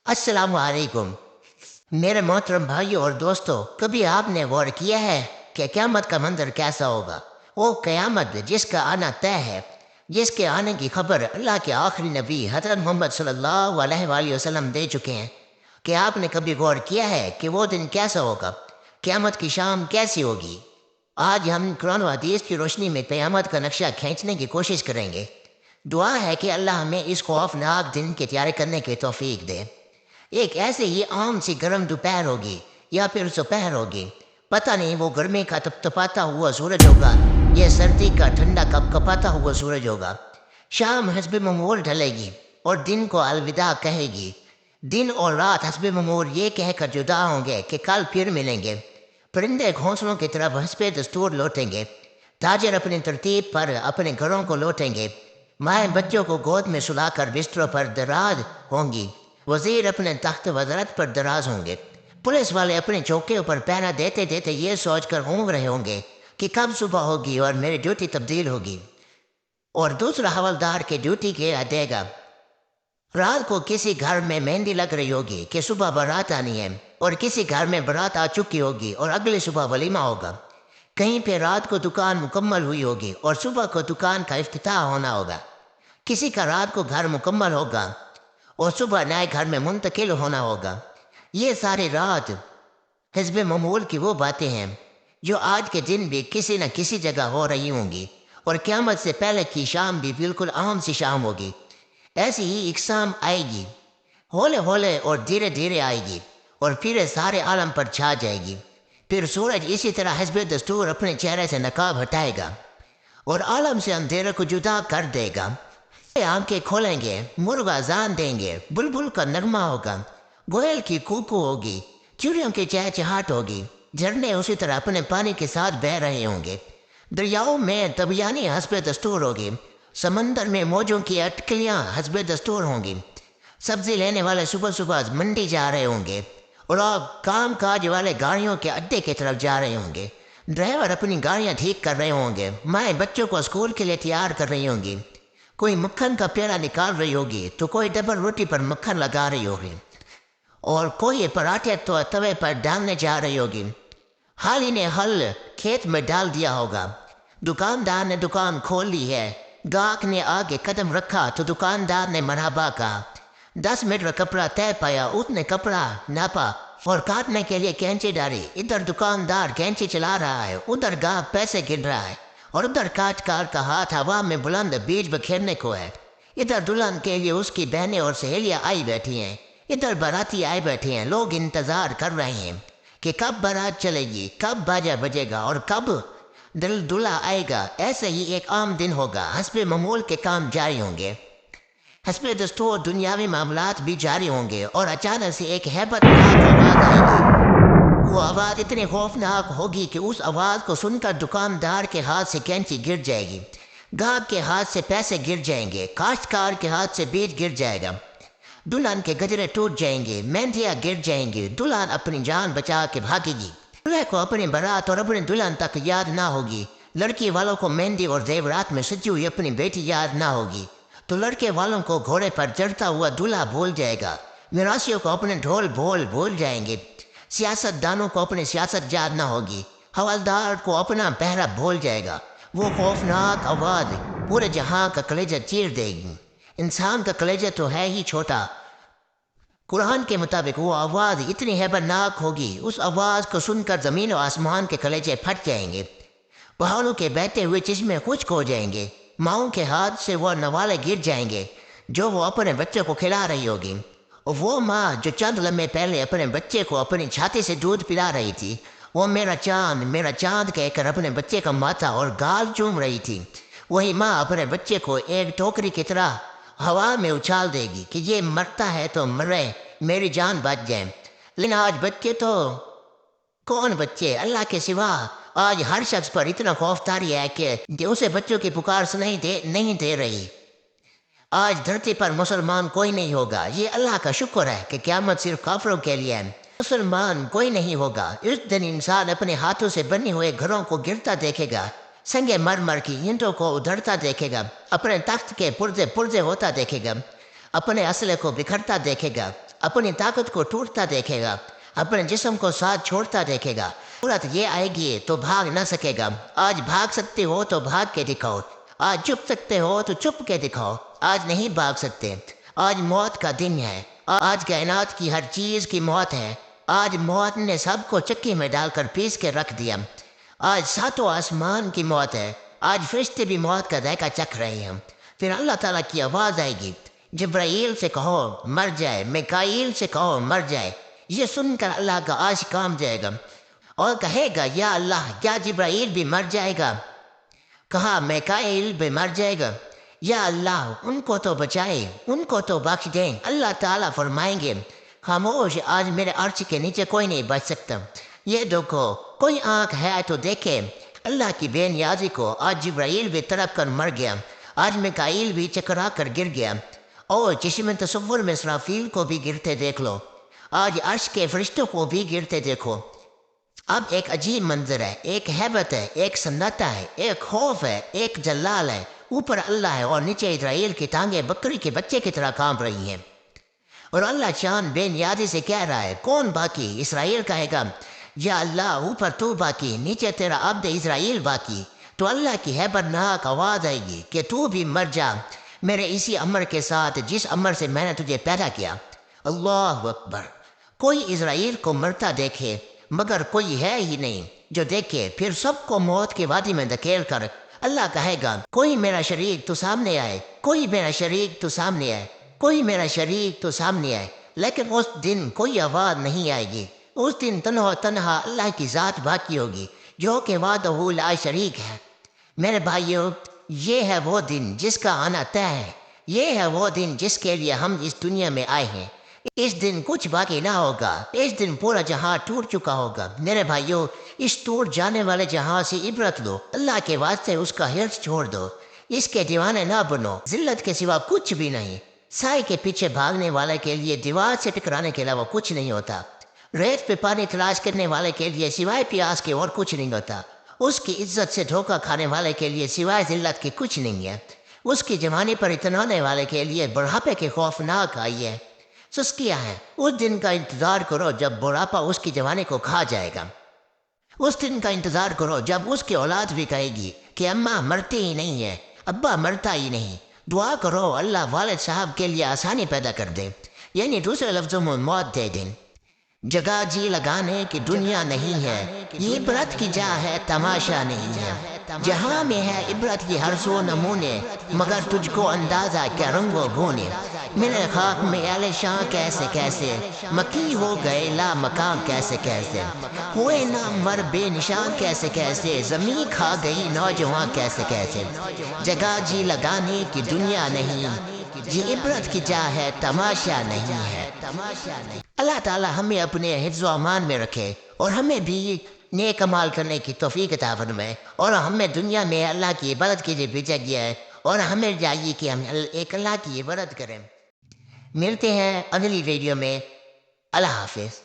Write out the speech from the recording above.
السلام علیکم میرے محترم بھائیوں اور دوستوں، کبھی آپ نے غور کیا ہے کہ قیامت کا منظر کیسا ہوگا؟ وہ قیامت جس کا آنا طے ہے، جس کے آنے کی خبر اللہ کے آخری نبی حضرت محمد صلی اللہ علیہ وآلہ وسلم دے چکے ہیں۔ کہ آپ نے کبھی غور کیا ہے کہ وہ دن کیسا ہوگا؟ قیامت کی شام کیسی ہوگی؟ آج ہم قرآن و حدیث کی روشنی میں قیامت کا نقشہ کھینچنے کی کوشش کریں گے۔ دعا ہے کہ اللہ ہمیں اس خوفناک دن کی تیاری کرنے کی توفیق دے۔ ایک ایسے ہی عام سی گرم دوپہر ہوگی یا پھر دوپہر ہوگی، پتہ نہیں وہ گرمی کا تپتپاتا ہوا سورج ہوگا یا سردی کا ٹھنڈا کپ کپاتا ہوا سورج ہوگا۔ شام حسب معمول ڈھلے گی اور دن کو الوداع کہے گی۔ دن اور رات حسب معمول یہ کہہ کر جدا ہوں گے کہ کل پھر ملیں گے۔ پرندے گھونسلوں کی طرف حسب دستور لوٹیں گے۔ تاجر اپنی ترتیب پر اپنے گھروں کو لوٹیں گے۔ مائیں بچوں کو گود میں سلا کر بستروں پر دراز ہوں گی۔ وزیر اپنے تخت وزارت پر دراز ہوں گے۔ پولیس والے اپنے چوکیوں پر پہرا دیتے دیتے یہ سوچ کر گھوم رہے ہوں گے کہ کب صبح ہوگی اور میری ڈیوٹی تبدیل ہوگی، اور دوسرا حوالدار کی ڈیوٹی کیا دے گا۔ رات کو کسی گھر میں مہندی لگ رہی ہوگی کہ صبح بارات آنی ہے، اور کسی گھر میں بارات آ چکی ہوگی اور اگلی صبح ولیمہ ہوگا۔ کہیں پہ رات کو دکان مکمل ہوئی ہوگی اور صبح کو دکان کا افتتاح ہونا ہوگا۔ کسی کا رات کو گھر مکمل ہوگا اور صبح نئے گھر میں منتقل ہونا ہوگا۔ یہ ساری رات حزب معمول کی وہ باتیں ہیں جو آج کے دن بھی کسی نہ کسی جگہ ہو رہی ہوں گی، اور قیامت سے پہلے کی شام بھی بالکل عام سی شام ہوگی۔ ایسی ہی اقسام آئے گی، ہولے ہولے اور دھیرے دھیرے آئے گی، اور پھر سارے عالم پر چھا جائے گی۔ پھر سورج اسی طرح حزب دستور اپنے چہرے سے نقاب ہٹائے گا اور عالم سے اندھیرے کو جدا کر دے گا۔ آنکھیں کھولیں گے، مرغ اذان دیں گے، بلبل کا نغمہ ہوگا، گوئل کی کوکو ہوگی، چڑیوں کی چہچہاہٹ ہوگی، جھرنے اسی طرح اپنے پانی کے ساتھ بہہ رہے ہوں گے، دریاؤں میں طبیعانی حسب دستور ہوگی، سمندر میں موجوں کی اٹکلیاں حسب دستور ہوں گی، سبزی لینے والے صبح صبح منڈی جا رہے ہوں گے، اور آپ کام کاج والے گاڑیوں کے اڈے کی طرف جا رہے ہوں گے، ڈرائیور اپنی گاڑیاں ٹھیک کر رہے ہوں گے، مائیں بچوں کو اسکول کے لیے تیار کر رہی ہوں گی، کوئی مکھن کا پیڑا نکال رہی ہوگی تو کوئی ڈبل روٹی پر مکھن لگا رہی ہوگی، اور کوئی پراٹھے تو توے پر ڈالنے جا رہی ہوگی۔ حالی نے حل کھیت میں ڈال دیا ہوگا، دکاندار نے دکان کھول لی ہے، گاہک نے آگے قدم رکھا تو دکاندار نے مرحبا کہا۔ 10 میٹر کپڑا طے پایا، اس نے کپڑا ناپا اور کاٹنے کے لیے کینچی ڈالی۔ ادھر دکاندار کینچی چلا رہا ہے، ادھر گاہک پیسے گن رہا ہے، اور ادھر کاٹ کا ہاتھ ہوا میں بلند بیج بکھیرنے کو ہے۔ ادھر دلہن کے لیے اس کی بہنیں اور سہیلیاں آئی بیٹھی ہیں، ادھر باراتی آئے بیٹھے ہیں۔ لوگ انتظار کر رہے ہیں کہ کب بارات چلے گی، کب باجا بجے گا اور کب دلہا آئے گا۔ ایسے ہی ایک عام دن ہوگا، حسب معمول کے کام جاری ہوں گے، حسب دستور دنیاوی معاملات بھی جاری ہوں گے، اور اچانک سے ایک ہیبت ناک آواز آئے گی۔ وہ آواز اتنی خوفناک ہوگی کہ اس آواز کو سن کر دکاندار کے ہاتھ سے کینچی گر جائے گی، گاہک کے ہاتھ سے پیسے گر جائیں گے، کاشتکار کے ہاتھ سے بیج گر جائے گا، دلہن کے گجرے ٹوٹ جائیں گے، مہندیاں گر جائیں گی، دلہن اپنی جان بچا کے بھاگے گی۔ دلہے کو اپنی بارات اور اپنی دلہن تک یاد نہ ہوگی۔ لڑکی والوں کو مہندی اور زیورات میں سجی ہوئی اپنی بیٹی یاد نہ ہوگی، تو لڑکے والوں کو گھوڑے پر چڑھتا ہوا دلہا بھول جائے گا، میراثیوں کو اپنے ڈھول بھول جائیں گے، سیاست دانوں کو اپنی سیاست یاد نہ ہوگی، حوالدار کو اپنا پہرا بھول جائے گا۔ وہ خوفناک آواز پورے جہاں کا کلیجہ چیر دے گی۔ انسان کا کلیجہ تو ہے ہی چھوٹا، قرآن کے مطابق وہ آواز اتنی ہیبتناک ہوگی، اس آواز کو سن کر زمین و آسمان کے کلیجے پھٹ جائیں گے، پہاڑوں کے بہتے ہوئے چشمے خشک ہو جائیں گے، ماؤں کے ہاتھ سے وہ نوالے گر جائیں گے جو وہ اپنے بچے کو کھلا رہی ہوگی، اور وہ ماں جو چند لمحے پہلے اپنے بچے کو اپنی چھاتی سے دودھ پلا رہی تھی، وہ میرا چاند کہہ کر اپنے بچے کا ماتھا اور گال چوم رہی تھی، وہی ماں اپنے بچے کو ایک ٹوکری کی طرح ہوا میں اچھال دے گی کہ یہ مرتا ہے تو مرے، میری جان بچ جائے۔ لیکن آج بچے تو کون بچے، اللہ کے سوا آج ہر شخص پر اتنا خوف طاری ہے کہ اسے بچوں کی پکار سنائی نہیں دے رہی۔ آج دھرتی پر مسلمان کوئی نہیں ہوگا، یہ اللہ کا شکر ہے کہ قیامت صرف کافروں کے لیے ہے۔ مسلمان کوئی نہیں ہوگا۔ اس دن انسان اپنے ہاتھوں سے بنے ہوئے گھروں کو گرتا دیکھے گا، سنگ مرمر کی اینٹوں کو ادھڑتا دیکھے گا، اپنے تخت کے پرزے ہوتا دیکھے گا، اپنے اسلحے کو بکھرتا دیکھے گا، اپنی طاقت کو ٹوٹتا دیکھے گا، اپنے جسم کو ساتھ چھوڑتا دیکھے گا۔ صورت یہ آئے گی تو بھاگ نہ سکے گا۔ آج بھاگ سکتے ہو تو بھاگ کے دکھاؤ، آج چھپ سکتے ہو تو چھپ کے دکھاؤ۔ آج نہیں بھاگ سکتے، آج موت کا دن ہے، آج کائنات کی ہر چیز کی موت ہے۔ آج موت نے سب کو چکی میں ڈال کر پیس کے رکھ دیا۔ آج ساتوں آسمان کی موت ہے، آج فرشتے بھی موت کا ذائقہ چکھ رہے ہیں۔ پھر اللہ تعالیٰ کی آواز آئے گی، جبرائیل سے کہو مر جائے، میکائیل سے کہو مر جائے۔ یہ سن کر اللہ کا عرش کانپ جائے گا اور کہے گا یا اللہ، کیا جبرائیل بھی مر جائے گا؟ کہا میکائیل بھی مر جائے گا۔ یا اللہ، ان کو تو بچائے، ان کو تو بخش دیں۔ اللہ تعالیٰ فرمائیں گے خاموش، آج میرے عرش کے نیچے کوئی نہیں بچ سکتا۔ یہ دیکھو، کوئی آنکھ ہے تو دیکھے اللہ کی بے نیازی کو۔ آج جبرائیل بھی تڑپ کر مر گیا، آج میکائیل بھی چکرا کر گر گیا، اور چشم تصور میں اسرافیل کو بھی گرتے دیکھ لو، آج عرش کے فرشتوں کو بھی گرتے دیکھو۔ اب ایک عجیب منظر ہے، ایک ہیبت ہے، ایک سناٹا ہے، ایک خوف ہے، ایک جلال ہے۔ اوپر اللہ ہے اور نیچے اسرائیل کی ٹانگیں بکری کے بچے کی طرح کانپ رہی ہیں، اور اللہ شان بے نیازی سے کہہ رہا ہے کون باقی؟ اسرائیل کہے گا یا اللہ، اوپر تو باقی، نیچے تیرا عبد اسرائیل باقی۔ تو اللہ کی ہیبت ناک آواز آئے گی کہ تو بھی مر جا میرے اسی امر کے ساتھ جس امر سے میں نے تجھے پیدا کیا۔ اللہ اکبر۔ کوئی اسرائیل کو مرتا دیکھے مگر کوئی ہے ہی نہیں جو دیکھے۔ پھر سب کو موت کی وادی میں دھکیل کر اللہ کہے گا کوئی میرا شریک تو سامنے آئے، کوئی میرا شریک تو سامنے آئے، کوئی میرا شریک تو سامنے آئے۔ لیکن اس دن کوئی آواز نہیں آئے گی۔ اس دن تنہا تنہا اللہ کی ذات باقی ہوگی جو کہ وحدہ لا شریک ہے۔ میرے بھائیوں، یہ ہے وہ دن جس کا آنا طے ہے، یہ ہے وہ دن جس کے لیے ہم اس دنیا میں آئے ہیں۔ اس دن کچھ باقی نہ ہوگا، اس دن پورا جہاں ٹوٹ چکا ہوگا۔ میرے بھائیوں، اس ٹوٹ جانے والے جہاں سے عبرت لو، اللہ کے واسطے اس کا حرص چھوڑ دو، اس کے دیوانے نہ بنو۔ ذلت کے سوا کچھ بھی نہیں۔ سائے کے پیچھے بھاگنے والے کے لیے دیوار سے ٹکرانے کے علاوہ کچھ نہیں ہوتا۔ ریت پہ پانی تلاش کرنے والے کے لیے سوائے پیاس کے اور کچھ نہیں ہوتا۔ اس کی عزت سے دھوکہ کھانے والے کے لیے سوائے ذلت کے کچھ نہیں ہے۔ اس کی جوانی پر اتنانے والے کے لیے بڑھاپے کے خوفناک آئی ہے۔ سستیاں ہیں۔ اس دن کا انتظار کرو جب بڑھاپا اس کی جوانی کو کھا جائے گا۔ اس دن کا انتظار کرو جب اس کی اولاد بھی کہے گی کہ اماں مرتی ہی نہیں ہے، ابا مرتا ہی نہیں۔ دعا کرو اللہ والد صاحب کے لیے آسانی پیدا کر دے، یعنی دوسرے لفظوں میں موت دے دیں۔ جگہ جی لگانے کی دنیا نہیں ہے، یہ عبرت کی جا ہے، تماشا نہیں ہے۔ جہاں میں ہے عبرت کی ہر سو نمونے، مگر تجھ کو اندازہ کیا رنگ و بونے۔ میرے خاک میں اہل شاہ کیسے کیسے، مکی ہو گئے لا مقام کیسے کیسے، ہوئے نامور بے نشان کیسے کیسے، زمین کھا گئی نوجوان کیسے کیسے۔ جگہ جی لگانے کی دنیا نہیں، یہ عبرت کی جا ہے، تماشا نہیں ہے۔ اللہ تعالی ہمیں اپنے حفظ و امان میں رکھے اور ہمیں بھی نیک عمال کرنے کی توفیق عطا فرمائے، اور ہمیں دنیا میں اللہ کی عبادت کے لیے بھیجا گیا ہے، اور ہمیں چاہیے کہ ہم ایک اللہ کی عبادت کریں۔ ملتے ہیں اگلی ویڈیو میں۔ اللہ حافظ۔